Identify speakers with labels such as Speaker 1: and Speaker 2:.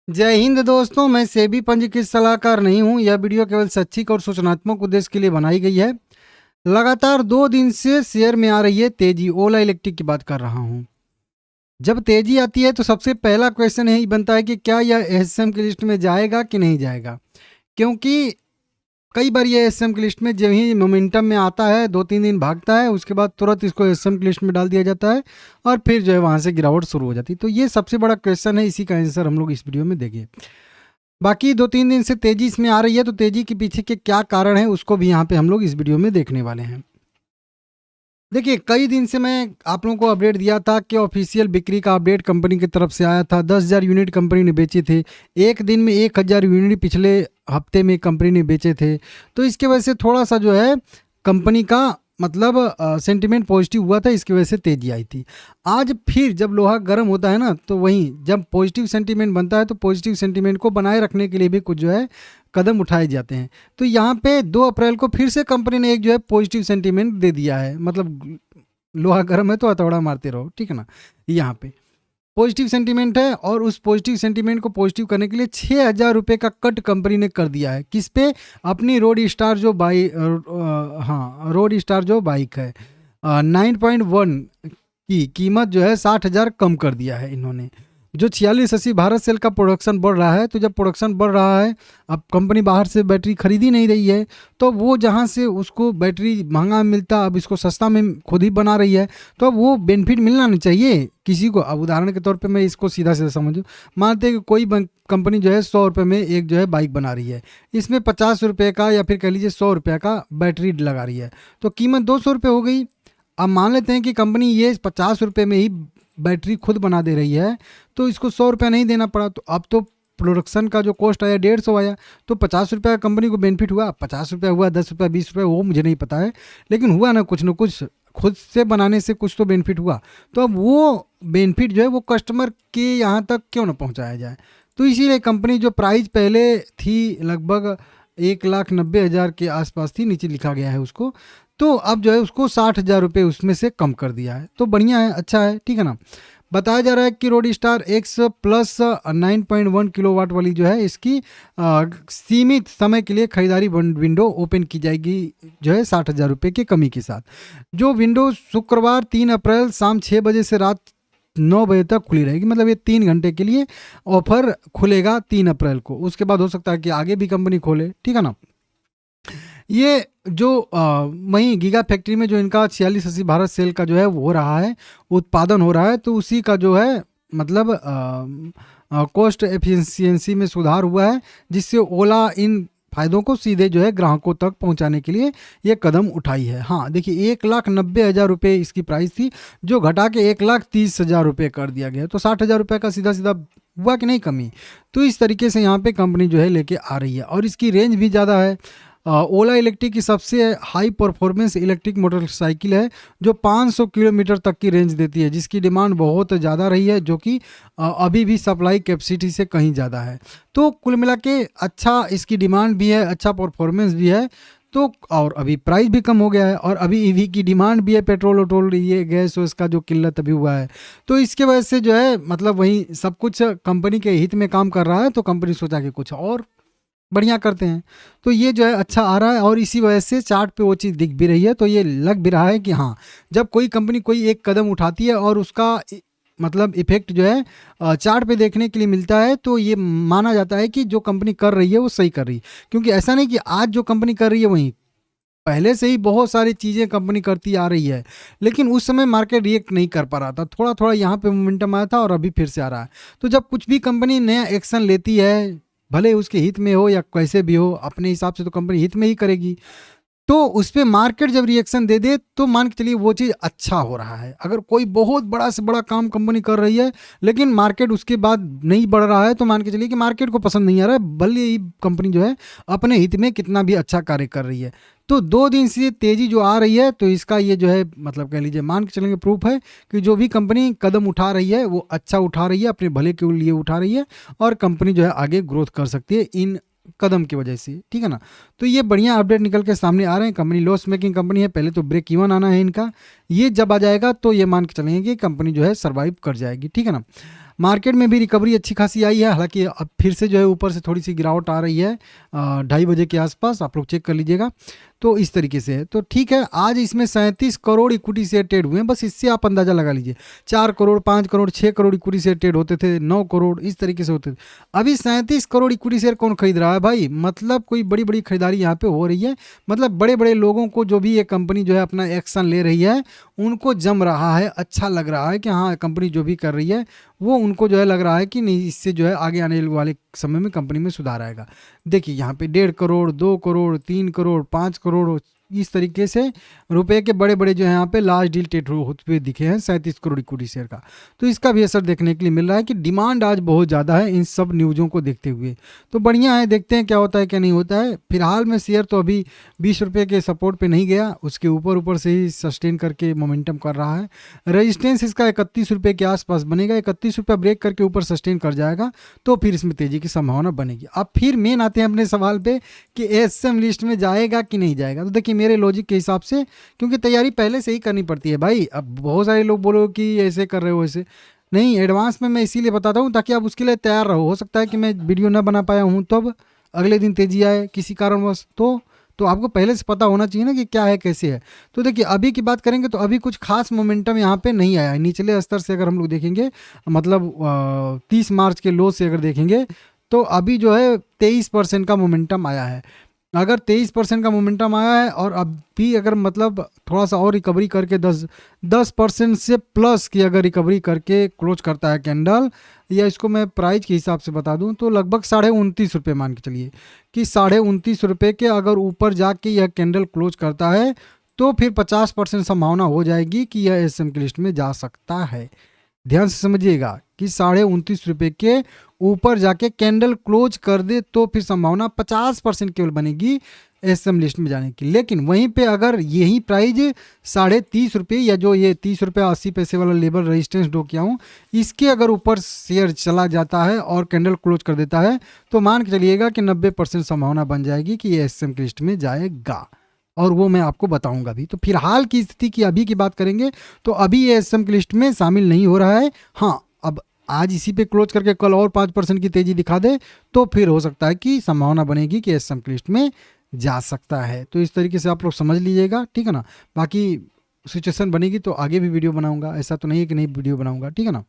Speaker 1: जय हिंद दोस्तों, मैं सेबी पंजीकृत सलाहकार नहीं हूं। यह वीडियो केवल शैक्षिक और सूचनात्मक उद्देश्य के लिए बनाई गई है। लगातार 2 दिन से शेयर में आ रही है तेजी। ओला इलेक्ट्रिक की बात कर रहा हूं। जब तेजी आती है तो सबसे पहला क्वेश्चन यही बनता है कि क्या यह एसएम की लिस्ट में जाएगा कि नहीं जाएगा, क्योंकि कई बार ये एसएम की लिस्ट में जब ही मोमेंटम में आता है 2-3 दिन भागता है, उसके बाद तुरंत इसको एसएम की लिस्ट में डाल दिया जाता है और फिर जो है वहाँ से गिरावट शुरू हो जाती है। तो ये सबसे बड़ा क्वेश्चन है, इसी का आंसर हम लोग इस वीडियो में देंगे। बाकी 2-3 दिन से तेजी इसमें आ रही है, तो तेजी के पीछे के क्या कारण है उसको भी यहाँ पे हम लोग इस वीडियो में देखने वाले हैं। देखिए, कई दिन से मैं आप लोगों को अपडेट दिया था कि ऑफिशियल बिक्री का अपडेट कंपनी की तरफ से आया था। 10,000 यूनिट कंपनी ने बेचे थे। एक दिन में 1,000 यूनिट पिछले हफ्ते में कंपनी ने बेचे थे। तो इसके वजह से थोड़ा सा जो है कंपनी का मतलब सेंटिमेंट पॉजिटिव हुआ था, इसकी वजह से तेजी आई थी। आज फिर जब लोहा गर्म होता है ना, तो वहीं जब पॉजिटिव सेंटिमेंट बनता है तो पॉजिटिव सेंटिमेंट को बनाए रखने के लिए भी कुछ जो है कदम उठाए जाते हैं। तो यहाँ पे 2 अप्रैल को फिर से कंपनी ने एक जो है पॉजिटिव सेंटिमेंट दे दिया है। मतलब लोहा गर्म है तो हथौड़ा मारते रहो, ठीक है ना। यहाँ पे पॉजिटिव सेंटीमेंट है और उस पॉजिटिव सेंटीमेंट को पॉजिटिव करने के लिए 6,000 रुपये का कट कंपनी ने कर दिया है। किस पे? अपनी रोड स्टार जो रोड स्टार जो बाइक है 9.1 की कीमत जो है 60,000 कम कर दिया है इन्होंने। जो 4680 भारत सेल का प्रोडक्शन बढ़ रहा है, तो जब प्रोडक्शन बढ़ रहा है, अब कंपनी बाहर से बैटरी खरीद ही नहीं रही है, तो वो जहाँ से उसको बैटरी महंगा मिलता अब इसको सस्ता में खुद ही बना रही है, तो अब वो बेनिफिट मिलना नहीं चाहिए किसी को। अब उदाहरण के तौर पे मैं इसको सीधा सीधा समझूँ, मानते हैं कि कोई कंपनी जो है 100 रुपये में एक जो है बाइक बना रही है, इसमें 50 रुपये का या फिर कह लीजिए 100 रुपये का बैटरी लगा रही है, तो कीमत 200 रुपये हो गई। अब मान लेते हैं कि कंपनी ये 50 रुपये में ही बैटरी खुद बना दे रही है, तो इसको 100 रुपया नहीं देना पड़ा। तो अब तो प्रोडक्शन का जो कॉस्ट आया 150 आया, तो 50 रुपया कंपनी को बेनिफिट हुआ। 50 रुपया हुआ, 10 रुपया, 20 रुपया, वो मुझे नहीं पता है, लेकिन हुआ ना कुछ खुद से बनाने से कुछ तो बेनिफिट हुआ। तो अब वो बेनिफिट जो है वो कस्टमर के यहाँ तक क्यों ना पहुँचाया जाए। तो इसीलिए कंपनी जो प्राइस पहले थी लगभग 1,90,000 के आसपास थी, नीचे लिखा गया है उसको, तो अब जो है उसको 60,000 रुपये उसमें से कम कर दिया है। तो बढ़िया है, अच्छा है, ठीक है ना। बताया जा रहा है कि road star x plus 9.1 kilowatt वाली जो है इसकी सीमित समय के लिए खरीदारी विंडो ओपन की जाएगी, जो है 60,000 रुपये की कमी के साथ। जो विंडो शुक्रवार 3 अप्रैल शाम 6 बजे से रात 9 बजे तक खुली रहेगी। मतलब ये 3 घंटे के लिए ऑफर खुलेगा 3 अप्रैल को। उसके बाद हो सकता है कि आगे भी कंपनी खोले, ठीक है ना। ये जो वहीं गीगा फैक्ट्री में जो इनका 4680 भारत सेल का जो है वो हो रहा है, उत्पादन हो रहा है, तो उसी का जो है मतलब कॉस्ट एफिशिएंसी में सुधार हुआ है, जिससे ओला इन फायदों को सीधे जो है ग्राहकों तक पहुंचाने के लिए ये कदम उठाई है। हाँ देखिए, 1,90,000 रुपये इसकी प्राइस थी, जो घटा के 1,30,000 रुपये कर दिया गया। तो 60,000 रुपये का सीधा सीधा हुआ कि नहीं कमी। तो इस तरीके से यहाँ पे कंपनी जो है लेके आ रही है और इसकी रेंज भी ज़्यादा है। ओला इलेक्ट्रिक की सबसे हाई परफॉर्मेंस इलेक्ट्रिक मोटरसाइकिल है, जो 500 किलोमीटर तक की रेंज देती है, जिसकी डिमांड बहुत ज़्यादा रही है, जो कि अभी भी सप्लाई कैपेसिटी से कहीं ज़्यादा है। तो कुल मिला के अच्छा इसकी डिमांड भी है, अच्छा परफॉर्मेंस भी है, तो और अभी प्राइस भी कम हो गया है, और अभी ईवी की डिमांड भी है, पेट्रोल वोट्रोल ये गैस उसका जो किल्लत अभी हुआ है, तो इसके वजह से जो है मतलब वही सब कुछ कंपनी के हित में काम कर रहा है। तो कंपनी सोचा कि कुछ और बढ़िया करते हैं, तो ये जो है अच्छा आ रहा है, और इसी वजह से चार्ट पे वो चीज़ दिख भी रही है। तो ये लग भी रहा है कि हाँ, जब कोई कंपनी कोई एक कदम उठाती है और उसका मतलब इफेक्ट जो है चार्ट पे देखने के लिए मिलता है, तो ये माना जाता है कि जो कंपनी कर रही है वो सही कर रही है। क्योंकि ऐसा नहीं कि आज जो कंपनी कर रही है वहीं पहले से ही बहुत सारी चीज़ें कंपनी करती आ रही है, लेकिन उस समय मार्केट रिएक्ट नहीं कर पा रहा था। थोड़ा थोड़ा यहाँ पे मोमेंटम आया था और अभी फिर से आ रहा है। तो जब कुछ भी कंपनी नया एक्शन लेती है, भले उसके हित में हो या कैसे भी हो, अपने हिसाब से तो कंपनी हित में ही करेगी। तो उस पर मार्केट जब रिएक्शन दे दे तो मान के चलिए वो चीज़ अच्छा हो रहा है। अगर कोई बहुत बड़ा से बड़ा काम कंपनी कर रही है लेकिन मार्केट उसके बाद नहीं बढ़ रहा है, तो मान के चलिए कि मार्केट को पसंद नहीं आ रहा है, भले ही कंपनी जो है अपने हित में कितना भी अच्छा कार्य कर रही है। तो 2 दिन से तेज़ी जो आ रही है, तो इसका ये जो है मतलब कह लीजिए मान के चलेंगे प्रूफ है कि जो भी कंपनी कदम उठा रही है वो अच्छा उठा रही है, अपने भले के लिए उठा रही है, और कंपनी जो है आगे ग्रोथ कर सकती है इन कदम की वजह से, ठीक है ना। तो ये बढ़िया अपडेट निकल के सामने आ रहे हैं। कंपनी लॉस मेकिंग कंपनी है, पहले तो ब्रेक इवन आना है इनका, ये जब आ जाएगा तो ये मान के चलेंगे कि कंपनी जो है सर्वाइव कर जाएगी, ठीक है ना। मार्केट में भी रिकवरी अच्छी खासी आई है, हालांकि अब फिर से जो है ऊपर से थोड़ी सी गिरावट आ रही है 2:30 बजे के आसपास, आप लोग चेक कर लीजिएगा। तो इस तरीके से है, तो ठीक है। आज इसमें 37 करोड़ इक्विटी शेयर ट्रेड हुए हैं, बस इससे आप अंदाज़ा लगा लीजिए। 4 crore, 5 crore, 6 crore equity share trade होते थे, 9 करोड़, इस तरीके से होते थे। अभी 37 करोड़ इक्विटी शेयर कौन खरीद रहा है भाई? मतलब कोई बड़ी बड़ी खरीदारी यहाँ पे हो रही है। मतलब बड़े बड़े लोगों को जो भी ये कंपनी जो है अपना एक्शन ले रही है, उनको जम रहा है, अच्छा लग रहा है कि हाँ कंपनी जो भी कर रही है वो उनको जो है लग रहा है कि नहीं, इससे जो है आगे आने वाले समय में कंपनी में सुधार आएगा। देखिए यहाँ पे 1.5 करोड़, 2 करोड़, 3 करोड़, 5 करोड़, इस तरीके से रुपए के बड़े बड़े जो है यहाँ पे लार्ज डील ट्रेड होते हुए दिखे हैं 37 करोड़ इक्विटी शेयर का। तो इसका भी असर देखने के लिए मिल रहा है कि डिमांड आज बहुत ज़्यादा है इन सब न्यूज़ों को देखते हुए। तो बढ़िया है, देखते हैं क्या होता है क्या नहीं होता है। फिलहाल में शेयर तो अभी 20 रुपये के सपोर्ट पे नहीं गया, उसके ऊपर से ही सस्टेन करके मोमेंटम कर रहा है। रेजिस्टेंस इसका 31 रुपये के आसपास बनेगा, 31 रुपये ब्रेक करके ऊपर सस्टेन कर जाएगा तो फिर इसमें तेज़ी की संभावना बनेगी। अब फिर मेन आते हैं अपने सवाल पे कि एसएम लिस्ट में जाएगा कि नहीं जाएगा। तो देखिए मेरे लॉजिक के हिसाब से, क्योंकि तैयारी पहले से ही करनी पड़ती है भाई। अब बहुत सारे लोग बोलो कि ऐसे कर रहे हो, ऐसे नहीं, एडवांस में मैं इसीलिए बताता हूँ ताकि आप उसके लिए तैयार रहो। हो सकता है कि मैं वीडियो ना बना पाया हूँ, तब अगले दिन तेजी आए किसी कारणवश, तो आपको पहले से पता होना चाहिए ना कि क्या है कैसे है। तो देखिए अभी की बात करेंगे तो अभी कुछ खास मोमेंटम यहाँ पे नहीं आया है। निचले स्तर से अगर हम लोग देखेंगे, मतलब 30 मार्च के लो से अगर देखेंगे तो अभी जो है 23% का मोमेंटम आया है। अगर 23% का मोमेंटम आया है और अब भी अगर मतलब थोड़ा सा और रिकवरी करके 10% से प्लस की अगर रिकवरी करके क्लोज करता है कैंडल, या इसको मैं प्राइस के हिसाब से बता दूं तो लगभग 29.5 रुपये मान के चलिए कि 29.5 रुपये के अगर ऊपर जाके यह कैंडल क्लोज करता है तो फिर 50% संभावना हो जाएगी कि यह एसएम की लिस्ट में जा सकता है। ध्यान से समझिएगा कि 29.5 रुपये के ऊपर जाके कैंडल क्लोज कर दे तो फिर संभावना 50% केवल बनेगी एसएम लिस्ट में जाने की। लेकिन वहीं पे अगर यही प्राइस 30.5 रुपये या जो ये 30 रुपये 80 पैसे वाला लेवल रेजिस्टेंस ड्रॉ किया हूँ, इसके अगर ऊपर शेयर चला जाता है और कैंडल क्लोज कर देता है तो मान के चलिएगा कि 90% संभावना बन जाएगी कि ये एसएम की लिस्ट में जाएगा, और वो मैं आपको बताऊंगा भी। तो फिलहाल की स्थिति की अभी की बात करेंगे तो अभी ये एसएम की लिस्ट में शामिल नहीं हो रहा है। हाँ, अब आज इसी पे क्लोज करके कल और 5% की तेजी दिखा दे तो फिर हो सकता है कि संभावना बनेगी कि एसएम की लिस्ट में जा सकता है। तो इस तरीके से आप लोग समझ लीजिएगा, ठीक है ना। बाकी सिचुएशन बनेगी तो आगे भी वीडियो बनाऊंगा, ऐसा तो नहीं है कि नहीं वीडियो बनाऊंगा, ठीक है ना।